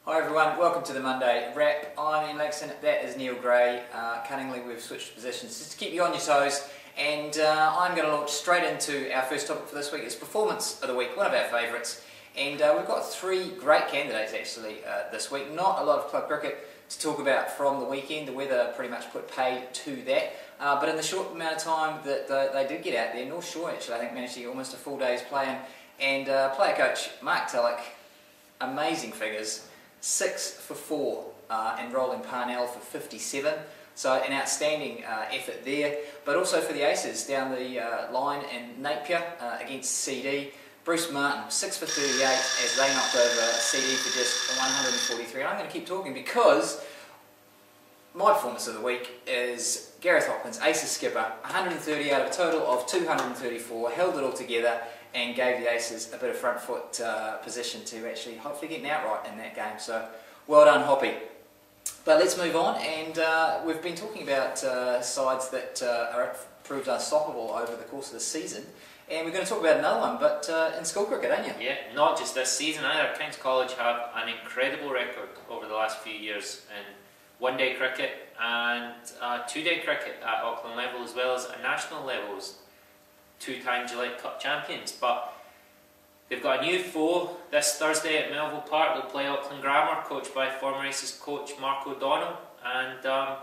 Hi everyone, welcome to the Monday Wrap. I'm Ian Laxton, that is Neil Gray. Cunningly we've switched positions just to keep you on your toes, and I'm going to launch straight into our first topic for this week. It's Performance of the Week, one of our favourites, and we've got three great candidates actually this week. Not a lot of club cricket to talk about from the weekend. The weather pretty much put paid to that, but in the short amount of time that they did get out there, North Shore actually I think managed to get almost a full day's play, and player coach Mark Tulloch, amazing figures. 6 for 4 and rolling Parnell for 57, so an outstanding effort there. But also for the aces down the line in Napier against CD. Bruce Martin 6 for 38 as they knocked over CD for just 143. And I'm going to keep talking because my performance of the week is Gareth Hopkins, aces skipper, 130 out of a total of 234, held it all together and gave the aces a bit of front foot position to actually hopefully get an outright in that game. So well done, Hoppy. But let's move on, and we've been talking about sides that are proved unstoppable over the course of the season, and we're going to talk about another one, but in school cricket, aren't you? Yeah, not just this season either. King's College have an incredible record over the last few years in one-day cricket and two-day cricket at Auckland level, as well as at national levels. 2-time Gillette Cup champions, but they've got a new foe this Thursday at Melville Park. They'll play Auckland Grammar, coached by former Aces coach Mark O'Donnell. And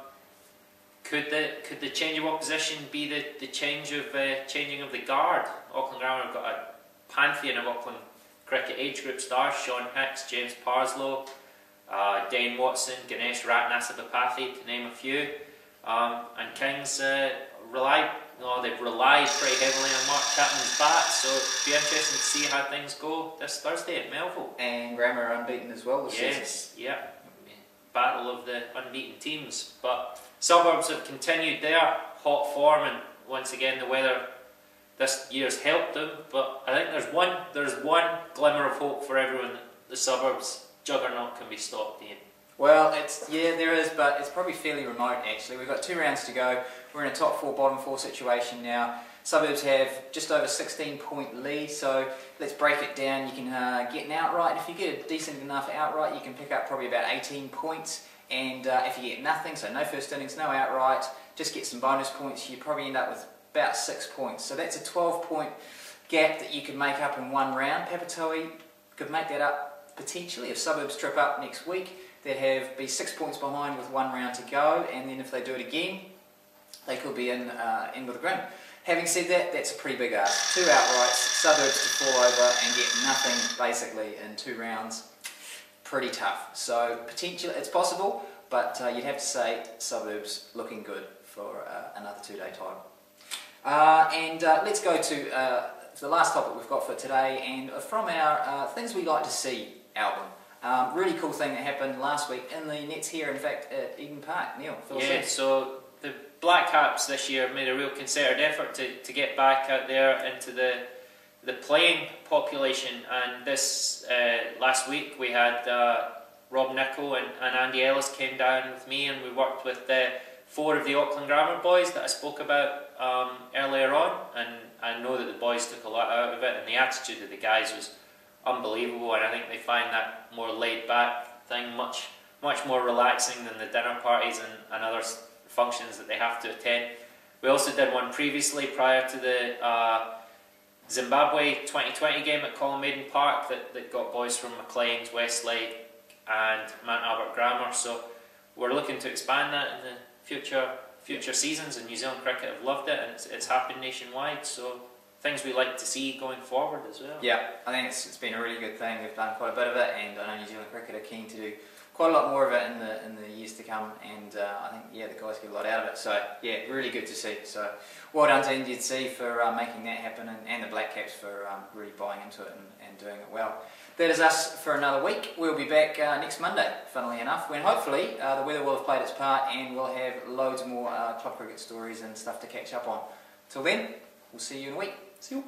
could the change of opposition be the changing of the guard? Auckland Grammar have got a pantheon of Auckland cricket age group stars: Sean Hicks, James Parslow, Dane Watson, Ganesh Ratnasabapathy, to name a few. And Kings they've relied pretty heavily on Mark Chapman's bat, so it'll be interesting to see how things go this Thursday at Melville. And Grammar are unbeaten as well this season. Yes, yeah. Battle of the unbeaten teams. But Suburbs have continued their hot form, and once again the weather this year's helped them. But I think there's one glimmer of hope for everyone that the Suburbs juggernaut can be stopped, Ian. Well, there is, but it's probably fairly remote actually. We've got 2 rounds to go. We're in a top 4, bottom 4 situation now. Suburbs have just over 16-point lead, so let's break it down. You can get an outright. If you get a decent enough outright, you can pick up probably about 18 points. And if you get nothing, so no first innings, no outright, just get some bonus points, you probably end up with about 6 points. So that's a 12-point gap that you could make up in one round. Papatoe could make that up potentially if Suburbs trip up next week. They'd be 6 points behind with 1 round to go, and then if they do it again, they could be in with a grin. Having said that, that's a pretty big ask. 2 outrights, Suburbs to fall over and get nothing basically in 2 rounds. Pretty tough. So potentially it's possible, but you'd have to say Suburbs looking good for another 2-day title. Let's go to the last topic we've got for today, and from our Things We Like to See album. Really cool thing that happened last week in the nets here, in fact, at Eden Park. Neil, so the Black Caps this year made a real concerted effort to get back out there into the playing population, and this last week we had Rob Nichol and Andy Ellis came down with me, and we worked with 4 of the Auckland Grammar boys that I spoke about earlier on, and I know that the boys took a lot out of it, and the attitude of the guys was unbelievable, and I think they find that more laid back thing much more relaxing than the dinner parties and other functions that they have to attend. We also did one previously prior to the Zimbabwe 2020 game at Colin Maiden Park that got boys from Maclean's, Westlake and Mount Albert Grammar, so we're looking to expand that in the future seasons, and New Zealand cricket have loved it, and it's happened nationwide, so things we like to see going forward as well. Yeah, I think it's been a really good thing. We've done quite a bit of it, and I know New Zealand cricket are keen to do quite a lot more of it in the years to come, and I think the guys get a lot out of it. So yeah, really good to see. So well done to NZC for making that happen, and the Black Caps for really buying into it and doing it well. That is us for another week. We'll be back next Monday, funnily enough, when hopefully the weather will have played its part and we'll have loads more club cricket stories and stuff to catch up on. Till then, we'll see you in a week. See you.